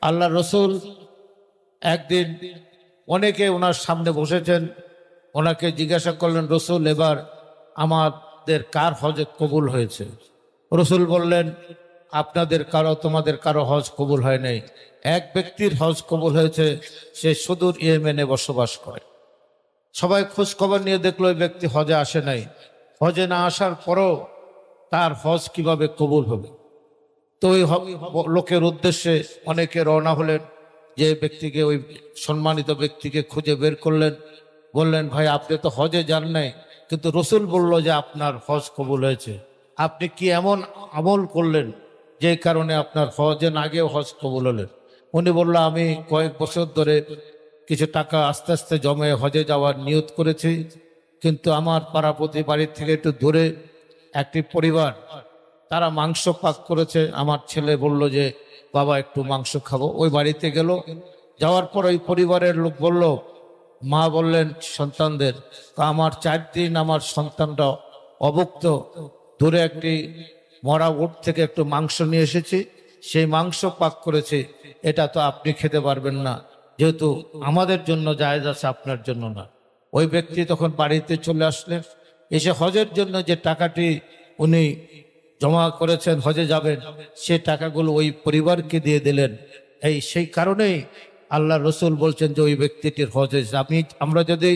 আল্লাহ রসুল একদিন অনেকে ওনার সামনে বসেছেন, ওনাকে জিজ্ঞাসা করলেন, রসুল এবার আমাদের কার হজ কবুল হয়েছে? রসুল বললেন, আপনাদের কারো তোমাদের কারো হজ কবুল হয় নাই। এক ব্যক্তির হজ কবুল হয়েছে, সে সুদূর ইয়েমেনে বসবাস করে। সবাই খোঁজ খবর নিয়ে দেখলো ওই ব্যক্তি হজে আসে নাই। হজে না আসার পরও তার হজ কিভাবে কবুল হবে? তো ওই লোকের উদ্দেশ্যে অনেকে রওনা হলেন, যে ব্যক্তিকে, ওই সম্মানিত ব্যক্তিকে খুঁজে বের করলেন, বললেন, ভাই আপনি তো হজে যান নাই, কিন্তু রসুল বলল যে আপনার হজ কবুল হয়েছে। আপনি কি এমন আমল করলেন যে কারণে আপনার হজের আগেও হজ কবুল হলেন? উনি বলল, আমি কয়েক বছর ধরে কিছু টাকা আস্তে আস্তে জমে হজে যাওয়ার নিয়ত করেছি, কিন্তু আমার পাড়াপতি বাড়ির থেকে একটু দূরে একটি পরিবার, তারা মাংস পাক করেছে। আমার ছেলে বলল যে বাবা একটু মাংস খাবো। ওই বাড়িতে গেল, যাওয়ার পর ওই পরিবারের লোক বলল, মা বললেন সন্তানদের, আমার 4 দিন আমার সন্তানটা অভুক্ত, দূরে একটি মরা উট থেকে একটু মাংস নিয়ে এসেছি, সেই মাংস পাক করেছে, এটা তো আপনি খেতে পারবেন না, যেহেতু আমাদের জন্য জায়েজ আছে, আপনার জন্য না। ওই ব্যক্তি তখন বাড়িতে চলে আসলেন, এসে হজের জন্য যে টাকাটি উনি জমা করেছেন, হজে যাবেন, সে টাকাগুলো ওই পরিবারকে দিয়ে দিলেন। সেই কারণেই আল্লাহ রসুল বলছেন যে ওই ব্যক্তিটির হজে, আমরা যদি